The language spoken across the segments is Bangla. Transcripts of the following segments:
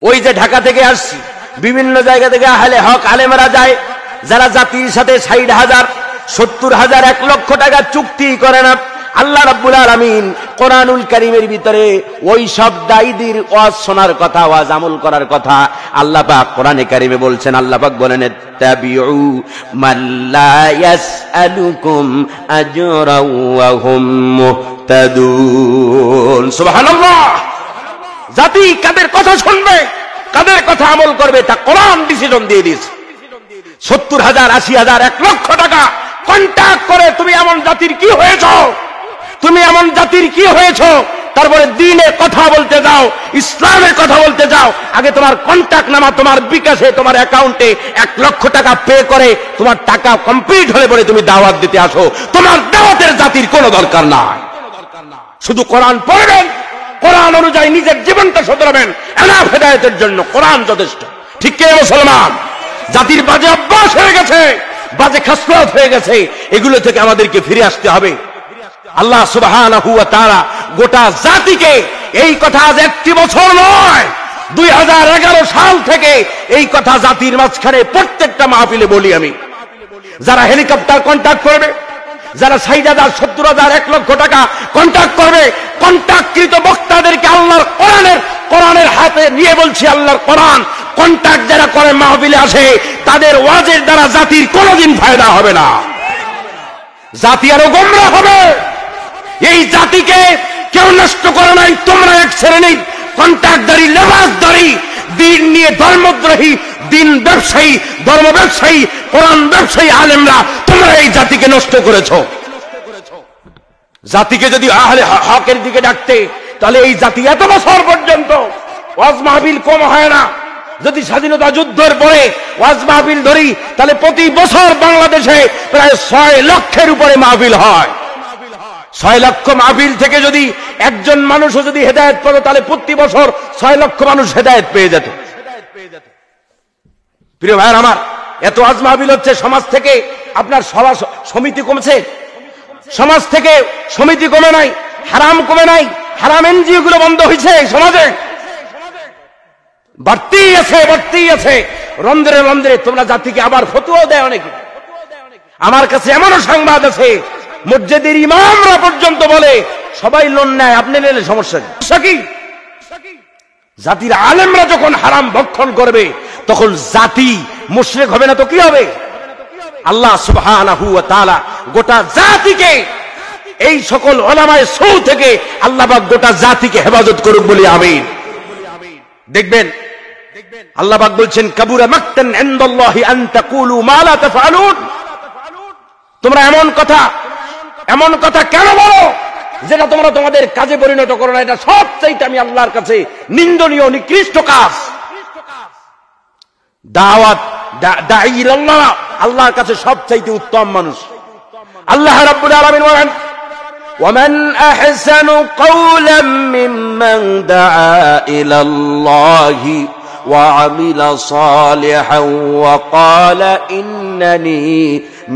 ওই যে ঢাকা থেকে আসছি, বিভিন্ন জায়গা থেকে আহলে হক আলেমরা যায়, যারা জাতির সাথে 60,000, 70,000, 1 লক্ষ টাকা চুক্তি করে না। আল্লাহ রাব্বুল আলামিন কোরআনুল কারীমের ভিতরে ওই সব দায়ীদের ওয়াজ শোনার কথা, ওয়াজ আমল করার কথা আল্লাহ পাক কোরআনে কারীমে বলছেন। আল্লাহ পাক বলেন, তাবিউ মাল্লা ইয়াসআলুকুম আজরা ওয়া হুম মুহতাদুন। সুবহানাল্লাহ। জাতি কাদের কথা শুনবে, কাদের কথা আমল করবে, তা কোরআন ডিসিশন দিয়ে দিয়েছে। 70,000, 80,000, 1 লক্ষ টাকা কন্ট্যাক্ট করে তুমি এমন জাতির কি হয়েছো, তুমি এমন জাতির কি হয়েছো, তারপরে দ্বীনের কথা বলতে যাও, ইসলামের কথা বলতে যাও, আগে তোমার কন্ট্যাক্ট নামা তোমার বিকাশে তোমার অ্যাকাউন্টে 1 লক্ষ টাকা পে করে তোমার টাকা কমপ্লিট হলে পরে তুমি দাওয়াত দিতে আসো। তোমার দাওয়াতের জাতির কোনো দরকার নাই। শুধু কোরআন পড়বেন, কোরআন অনুযায়ী নিজের জীবনটা শুধরাবেন, এনাফ হেদায়েতের জন্য কোরআন যথেষ্ট। ঠিক কি মুসলমান? জাতির বাজে অভ্যাস হয়ে গেছে, বাজে খাসলত হয়ে গেছে, এগুলো থেকে আমাদেরকে ফিরে আসতে হবে। আল্লাহ সুবহানাহু ওয়া তাআলা গোটা জাতিকে, এই কথা আজ 1 বছর নয়, 2011 সাল থেকে এই কথা জাতির মাঝখানে প্রত্যেকটা মাহফিলে বলি আমি। যারা হেলিকপ্টার কন্ট্যাক্ট করবে, যারা 60,000, 70,000, 1 লক্ষ টাকা কন্ট্যাক্ট করবে, কন্ট্যাক্টকৃত বক্তাদেরকে আল্লাহর কোরআনের হাতে নিয়ে বলছি, আল্লাহর কোরআন কন্ট্যাক্ট যারা করে মাহফিলে আসে, তাদের ওয়াজের দ্বারা জাতির কোনোদিন ফায়দা হবে না, জাতি আরো গোমরা হবে। এই জাতিকে কেউ নষ্ট করে নাই, তোমরা এক শ্রেণীর কন্ট্যাক্টদারি, লেবাসদারি, দিন নিয়ে ধর্মদ্রোহী, দিন ব্যবসায়ী, ধর্ম ব্যবসায়ী, কোরআন ব্যবসায়ী আলেমরা, তোমরা এই জাতিকে নষ্ট করেছো। জাতিকে যদি আহলে হকের দিকে ডাকতে, তাহলে এই জাতি এত বছর পর্যন্ত ওয়াজ মাহফিল কম হয় না। যদি স্বাধীনতা যুদ্ধের পরে ওয়াজ মাহফিল ধরি, তাহলে প্রতি বছর বাংলাদেশে প্রায় 6 লক্ষের উপরে মাহফিল হয়। 6 লক্ষ মাহফিল থেকে যদি একজন মানুষও যদি হেদায়েত পেত, তাহলে প্রতি বছর 6 লক্ষ মানুষ হেদায়েত পেয়ে যেত। প্রিয় ভাইয়ের আমার, এত ওয়াজ মাহফিল হচ্ছে, সমাজ থেকে আপনার সভা সমিতি কমছে, সমাজ থেকে সমিতি কমে নাই, হারাম কমে নাই, হারাম এনজিও গুলো বন্ধ হয়েছে, সমাজে বাড়তি আছে। রন্ধ্রে রন্ধ্রে তোমরা জাতিকে আবার ফতোয়া দেয় অনেকে। আমার কাছে এমনও সংবাদ আছে, মসজিদের ইমামরা পর্যন্ত বলে সবাই লোন নেয়, আপনি নিলে সমস্যা কি? জাতির আলেমরা যখন হারাম ভক্ষণ করবে, তখন জাতি মুশরিক হবে না তো কি হবে? আল্লাহ সুবহানাহু ওয়া তাআলা গোটা জাতিকে, এই সকল উলামায়ে সূ থেকে আল্লাহ পাক গোটা জাতিকে হেফাজত করুক বলি আমিন। দেখবেন আল্লাহ পাক বলছেন, কাবুরা মাকতান ইনদাল্লাহি আন তাকুলু মা লা তাফআলুন। তোমরা এমন কথা কেন বলো যেটা তোমরা তোমাদের কাজে পরিণত করো না? এটা সবচাইতে আমি আল্লাহর কাছে নিন্দনীয়, নিকৃষ্ট কাজ। দাওয়াত দাঈ ইলাল্লাহ, আল্লাহর কাছে সবচাইতে উত্তম মানুষ। আল্লাহ রাব্বুল আলামিন বলেন, ওয়ামান আহসানু কাওলাম মিম্মান দাআ ইলাল্লাহি ওয়া আমিলা সালিহান ওয়া ক্বালা ইন্নানি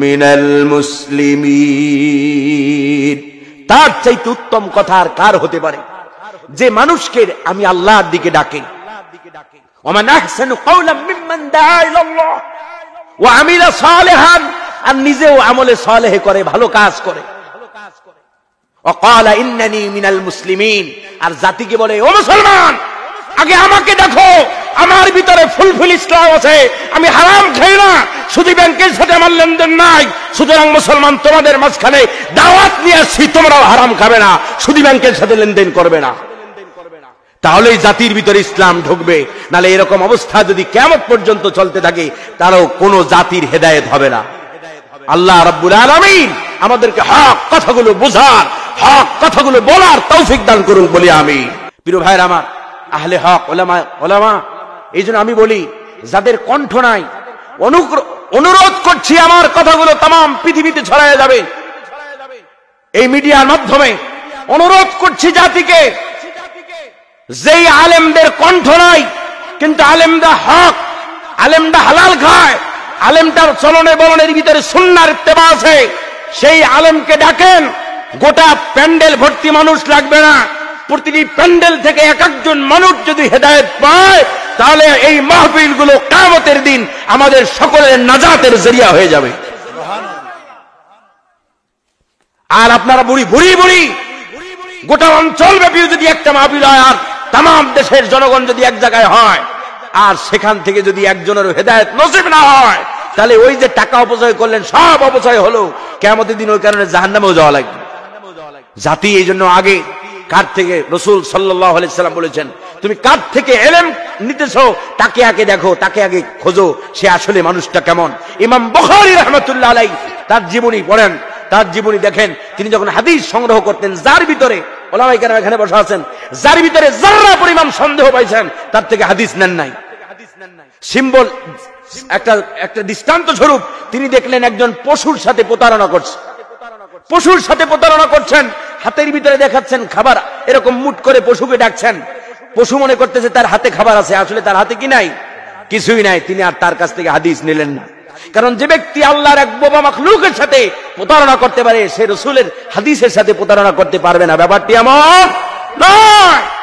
মিনাল মুসলিমিন। তার চাইতে উত্তম কথা আর কার হতে পারে, যে মানুষকে আমি আল্লাহর দিকে ডাকে। ওয়ামান আহসানু কাওলাম মিম্মান দাআ ইলাল্লাহ ওয়া আমিলা সালিহান, আর নিজেও আমলে সালেহ করে, ভালো কাজ করে। ওয়া ক্বালা ইন্নানি মিনাল মুসলিমিন, আর জাতিকে বলে, ও মুসলমান, আগে আমাকে দেখো, আমার ভিতরে ফুলফিল ইসলাম আছে, আমি হারাম খাই না, সুদী ব্যাংকের সাথে আমার লেনদেন নাই, সুতরাং মুসলমান তোমাদের মাঝখানে দাওয়াত নিয়ে আসছি, তোমরাও হারাম খাবে না, সুদী ব্যাংকের সাথে লেনদেন করবে না। তাহলেই জাতির ভিতরে ইসলাম ঢুকবে। নালে এরকম অবস্থা যদি কিয়ামত পর্যন্ত চলতে থাকে, তারও কোনো জাতির হেদায়েত হবে না। আল্লাহ রাব্বুল আলামিন আমাদেরকে হক কথাগুলো বোঝার, হক কথাগুলো বলার তৌফিক দান করুন বলি আমি। প্রিয় ভাইরা আমার, আহলে হক ওলামা, এই জন্য আমি বলি, যাদের কণ্ঠ নাই, অনুরোধ করছি, আমার কথাগুলো তাম পৃথিবীতে ছড়ায় যাবে এই মিডিয়ার মাধ্যমে। অনুরোধ করছি জাতিকে, যেই আলেমদের কণ্ঠ নাই, কিন্তু আলেমরা হক, আলেমরা হালাল খায়, আলেমটার চলনে বলনের ভিতরে সুন্নাহর ইত্তেবা আছে, সেই আলেমকে ডাকেন। গোটা প্যান্ডেল ভর্তি মানুষ লাগবে না, প্রতিটি প্যান্ডেল থেকে 1-1 জন মানুষ যদি হেদায়েত পায়, তাহলে এই মাহফিলগুলো কিয়ামতের দিন আমাদের সকলের নাজাতের জরিয়া হয়ে যাবে। আর আপনারা বুড়ি বুড়ি বুড়ি গোটা অঞ্চল ব্যাপী যদি একটা মাহফিল হয় আর তাম দেশের জনগণ যদি এক জায়গায় হয় আর সেখান থেকে যদি একজনের হেদায়েত নসিব না হয়, তাহলে ওই যে টাকা অপচয় করলেন সব অপচয় হলো, কিয়ামতের দিন ওই কারণে জাহান্নামেও যাওয়া লাগবে। জাতি এই জন্য আগে কার থেকে, রাসূল সাল্লাল্লাহু আলাইহি সাল্লাম বলেছেন, তুমি কার থেকে ইলম নিতেছো তাকে আগে দেখো, তাকে আগে খোঁজো, সে আসলে মানুষটা কেমন। ইমাম বুখারী রাহমাতুল্লাহ আলাইহি তার জীবনী পড়েন, তার জীবনী দেখেন, তিনি যখন হাদিস সংগ্রহ করতেন, যার ভিতরে ওলামায়ে কেরাম এখানে বসা আছেন, যার ভিতরে যারা পরিমাণ সন্দেহ পাইছেন তার থেকে হাদিস নেন নাই। সিম্বল একটা দৃষ্টান্ত স্বরূপ তিনি দেখলেন একজন পশুর সাথে প্রতারণা করছে, পশুর সাথে প্রতারণা করছেন, হাতের ভিতরে দেখাচ্ছেন খাবার, এরকম মুট করে পশুকে ডাকছেন, পশু মনে করতেছে তার হাতে খাবার আছে, আসলে তার হাতে কি নাই, কিছুই নাই। তিনি আর তার কাছ থেকে হাদিস নিলেন না, কারণ যে ব্যক্তি আল্লাহর এক বোবা মাখলুকের সাথে প্রতারণা করতে পারে সে রাসূলের হাদিসের সাথে প্রতারণা করতে পারবে না। ব্যাপারটি এমন নয়।